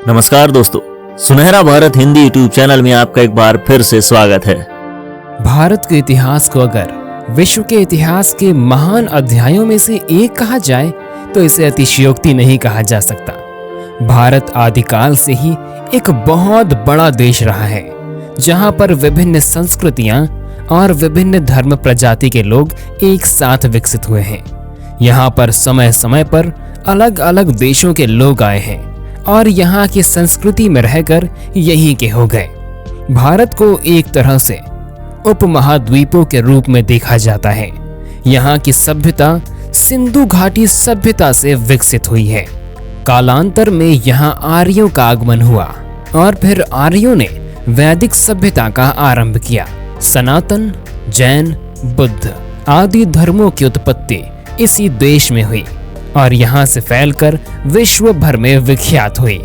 नमस्कार दोस्तों, सुनहरा भारत हिंदी यूट्यूब चैनल में आपका एक बार फिर से स्वागत है। भारत के इतिहास को अगर विश्व के इतिहास के महान अध्यायों में से एक कहा जाए तो इसे अतिशयोक्ति नहीं कहा जा सकता। भारत आदिकाल से ही एक बहुत बड़ा देश रहा है, जहां पर विभिन्न संस्कृतियां और विभिन्न धर्म प्रजाति के लोग एक साथ विकसित हुए हैं। यहाँ पर समय समय पर अलग अलग देशों के लोग आए हैं और यहाँ की संस्कृति में रहकर यहीं के हो गए। भारत को एक तरह से उपमहाद्वीपों के रूप में देखा जाता है। यहाँ की सभ्यता सिंधु घाटी सभ्यता से विकसित हुई है। कालांतर में यहाँ आर्यों का आगमन हुआ और फिर आर्यों ने वैदिक सभ्यता का आरंभ किया। सनातन, जैन, बुद्ध आदि धर्मों की उत्पत्ति इसी देश में हुई और यहाँ से फैलकर विश्व भर में विख्यात हुई।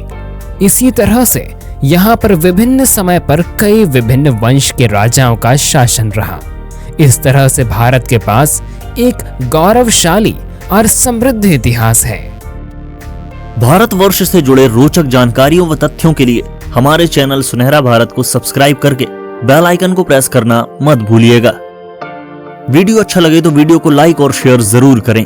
इसी तरह से यहाँ पर विभिन्न समय पर कई विभिन्न वंश के राजाओं का शासन रहा। इस तरह से भारत के पास एक गौरवशाली और समृद्ध इतिहास है। भारतवर्ष से जुड़े रोचक जानकारियों व तथ्यों के लिए हमारे चैनल सुनहरा भारत को सब्सक्राइब करके बेल आइकन को प्रेस करना मत भूलिएगा। वीडियो अच्छा लगे तो वीडियो को लाइक और शेयर जरूर करें।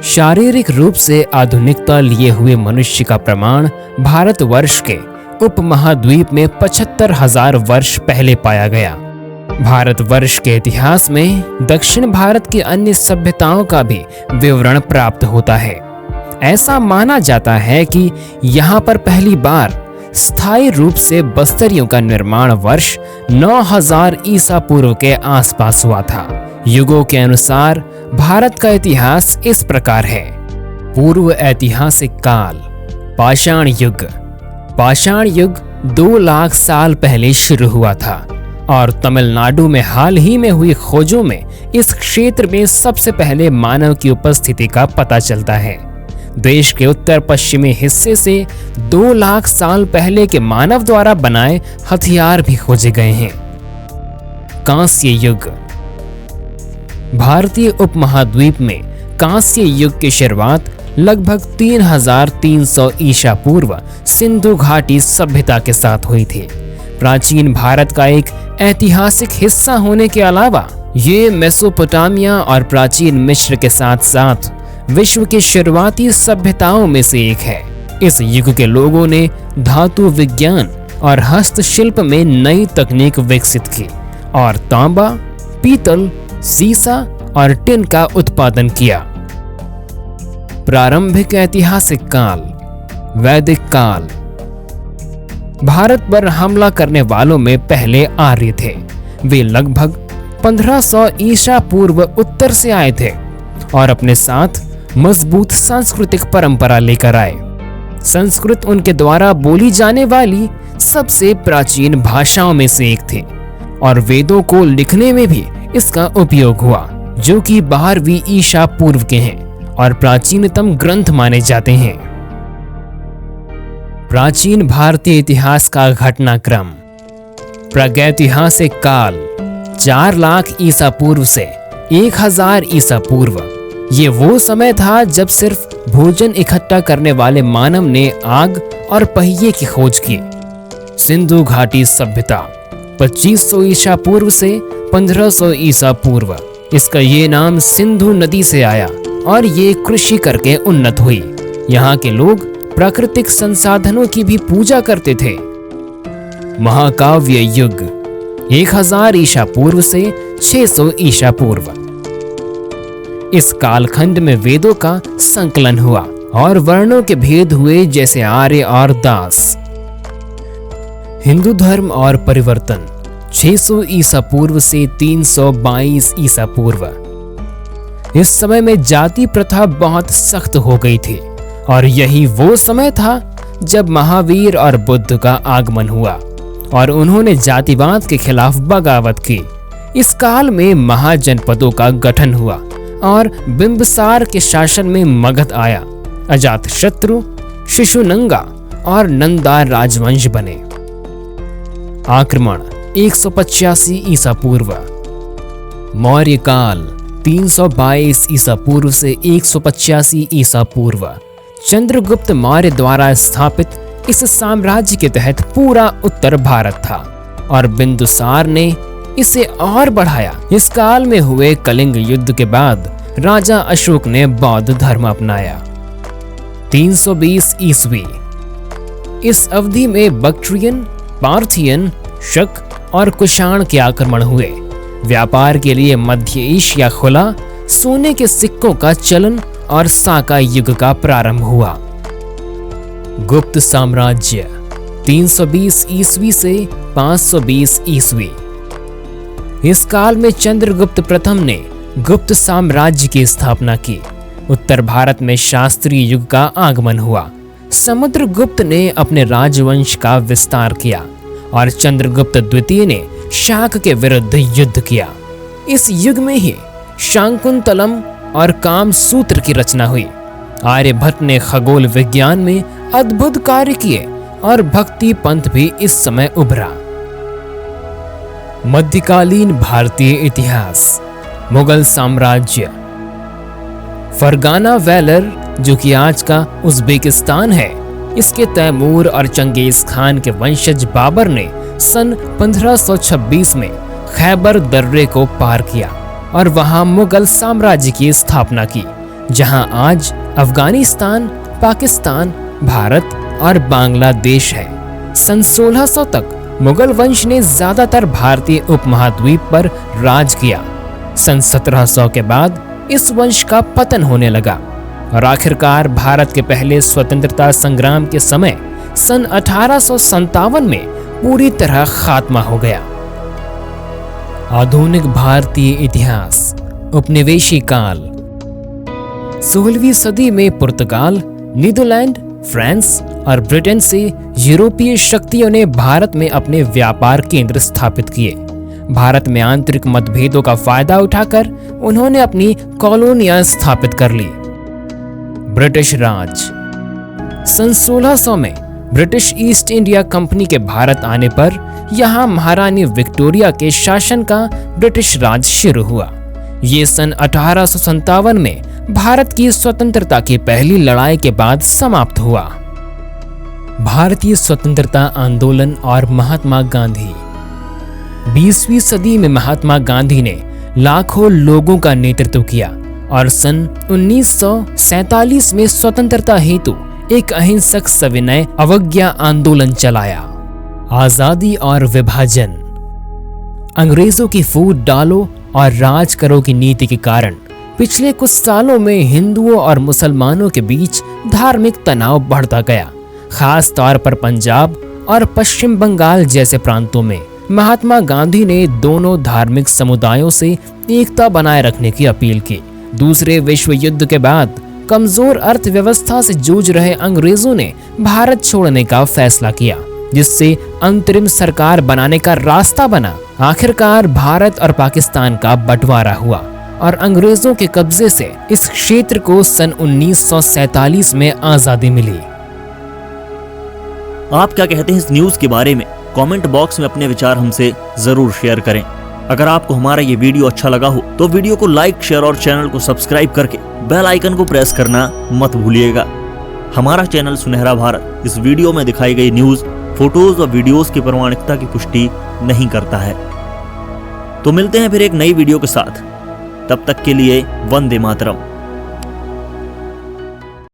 शारीरिक रूप से आधुनिकता लिए हुए मनुष्य का प्रमाण भारतवर्ष के उपमहाद्वीप में 75,000 वर्ष पहले पाया गया। भारतवर्ष के इतिहास में दक्षिण भारत की अन्य सभ्यताओं का भी विवरण प्राप्त होता है। ऐसा माना जाता है कि यहाँ पर पहली बार स्थायी रूप से बस्तरियों का निर्माण वर्ष 9000 ईसा पूर्व के आसपास हुआ था। युगों के अनुसार भारत का इतिहास इस प्रकार है। पूर्व ऐतिहासिक काल, पाषाण युग। पाषाण युग 2 लाख साल पहले शुरू हुआ था और तमिलनाडु में हाल ही में हुई खोजों में इस क्षेत्र में सबसे पहले मानव की उपस्थिति का पता चलता है। देश के उत्तर पश्चिमी हिस्से से 2 लाख साल पहले के मानव द्वारा बनाए हथियार भी खोजे गए हैं। कांस्य युग। भारतीय उपमहाद्वीप में कांस्य युग की शुरुआत लगभग 3300 ईसा पूर्व सिंधु घाटी सभ्यता के साथ हुई थी। प्राचीन भारत का एक ऐतिहासिक हिस्सा होने के अलावा ये मेसोपोटामिया और प्राचीन मिस्र के साथ साथ विश्व की शुरुआती सभ्यताओं में से एक है। इस युग के लोगों ने धातु विज्ञान और हस्तशिल्प में नई तकनीक विकसित की और तांबा, पीतल, सीसा और टिन का उत्पादन किया। प्रारंभिक ऐतिहासिक काल, वैदिक काल। भारत पर हमला करने वालों में पहले आर्य थे। वे लगभग 1500 ईसा पूर्व उत्तर से आए थे और अपने साथ मजबूत सांस्कृतिक परंपरा लेकर आए। संस्कृत उनके द्वारा बोली जाने वाली सबसे प्राचीन भाषाओं में से एक थी और वेदों को लिखने में भी इसका उपयोग हुआ, जो कि 12वीं ईसा पूर्व के हैं और प्राचीनतम ग्रंथ माने जाते हैं। प्राचीन भारतीय इतिहास का घटनाक्रम। प्रागैतिहासिक काल 4 लाख ईसा पूर्व से 1000 ईसा पूर्व। ये वो समय था जब सिर्फ भोजन इकट्ठा करने वाले मानव ने आग और पहिए की खोज की। सिंधु घाटी सभ्यता 2500 ईसा पूर्व से 1500 ईसा पूर्व। इसका ये नाम सिंधु नदी से आया और ये कृषि करके उन्नत हुई। यहाँ के लोग प्राकृतिक संसाधनों की भी पूजा करते थे। महाकाव्य युग 1000 ईसा पूर्व से 600 ईसा पूर्व। इस कालखंड में वेदों का संकलन हुआ और वर्णों के भेद हुए, जैसे आर्य और दास। हिंदू धर्म और परिवर्तन 600 ईसा पूर्व से 322 ईसा पूर्व। इस समय में जाति प्रथा बहुत सख्त हो गई थी और यही वो समय था जब महावीर और बुद्ध का आगमन हुआ और उन्होंने जातिवाद के खिलाफ बगावत की। इस काल में महाजनपदों का गठन हुआ और बिंबिसार के शासन में मगध आया। अजातशत्रु, शिशुनंगा और नंदा राजवंश बने। आक्रमण 185 ईसा पूर्व। मौर्य काल 322 ईसा पूर्व से 185 ईसा पूर्व। चंद्रगुप्त मौर्य द्वारा स्थापित इस साम्राज्य के तहत पूरा उत्तर भारत था और बिंदुसार ने इसे और बढ़ाया। इस काल में हुए कलिंग युद्ध के बाद राजा अशोक ने बौद्ध धर्म अपनाया। 320 ईस्वी। इस अवधि में बक्ट्रियन, पार्थियन, शक और कुषाण के आक्रमण हुए। व्यापार के लिए मध्य एशिया खुला, सोने के सिक्कों का चलन और साका युग का प्रारंभ हुआ। गुप्त साम्राज्य 320 ईस्वी से 520 ईस्वी। इस काल में चंद्रगुप्त प्रथम ने गुप्त साम्राज्य की स्थापना की। उत्तर भारत में शास्त्रीय युग का आगमन हुआ। समुद्रगुप्त ने अपने राजवंश का विस्तार किया और चंद्रगुप्त द्वितीय ने शाक के विरुद्ध युद्ध किया। इस युग में ही शाकुंतलम और कामसूत्र की रचना हुई। आर्यभट्ट ने खगोल विज्ञान में अद्भुत कार्य किए और भक्ति पंथ भी इस समय उभरा। मध्यकालीन भारतीय इतिहास। मुगल साम्राज्य। फरगाना वैलर, जो कि आज का उज्बेकिस्तान है, इसके तैमूर और चंगेज खान के वंशज बाबर ने सन 1526 में खैबर दर्रे को पार किया और वहां मुगल साम्राज्य की स्थापना की, जहां आज अफगानिस्तान, पाकिस्तान, भारत और बांग्लादेश है। सन 1600 तक मुगल वंश ने ज्यादातर भारतीय उपमहाद्वीप पर राज किया। सन 1700 के बाद इस वंश का पतन होने लगा और आखिरकार भारत के पहले स्वतंत्रता संग्राम के समय सन 1857 में पूरी तरह खात्मा हो गया। आधुनिक भारतीय इतिहास। उपनिवेशी काल। 16वीं सदी में पुर्तगाल, नीदरलैंड, फ्रांस और ब्रिटेन से यूरोपीय शक्तियों ने भारत में अपने व्यापार केंद्र स्थापित किए। भारत में आंतरिक मतभेदों का फायदा उठाकर उन्होंने अपनी कॉलोनियां स्थापित कर ली। ब्रिटिश राज। सन 1600 में ब्रिटिश ईस्ट इंडिया कंपनी के भारत आने पर यहाँ महारानी विक्टोरिया के शासन का ब्रिटिश राज शुरू हुआ। ये सन 1857 में भारत की स्वतंत्रता की पहली लड़ाई के बाद समाप्त हुआ। भारतीय स्वतंत्रता आंदोलन और महात्मा गांधी। 20वीं सदी में महात्मा गांधी ने लाखों लोगों का नेतृत्व किया और सन 1947 में स्वतंत्रता हेतु एक अहिंसक सविनय अवज्ञा आंदोलन चलाया। आजादी और विभाजन। अंग्रेजों की फूट डालो और राज करो की नीति के कारण पिछले कुछ सालों में हिंदुओं और मुसलमानों के बीच धार्मिक तनाव बढ़ता गया। खास तौर पर पंजाब और पश्चिम बंगाल जैसे प्रांतों में महात्मा गांधी ने दोनों धार्मिक समुदायों से एकता बनाए रखने की अपील की। दूसरे विश्व युद्ध के बाद कमजोर अर्थव्यवस्था से जूझ रहे अंग्रेजों ने भारत छोड़ने का फैसला किया, जिससे अंतरिम सरकार बनाने का रास्ता बना। आखिरकार भारत और पाकिस्तान का बंटवारा हुआ और अंग्रेजों के कब्जे से इस क्षेत्र को सन 1947 में आजादी मिली। आप क्या कहते हैं इस न्यूज के बारे में? कमेंट बॉक्स में अपने विचार हमसे जरूर शेयर करें। अगर आपको हमारा ये वीडियो अच्छा लगा हो तो वीडियो को लाइक, शेयर और चैनल को सब्सक्राइब करके बेल आइकन को प्रेस करना मत भूलिएगा। हमारा चैनल सुनहरा भारत इस वीडियो में दिखाई गई न्यूज, फोटोज और वीडियोस की प्रामाणिकता की पुष्टि नहीं करता है। तो मिलते हैं फिर एक नई वीडियो के साथ। तब तक के लिए वंदे मातरम।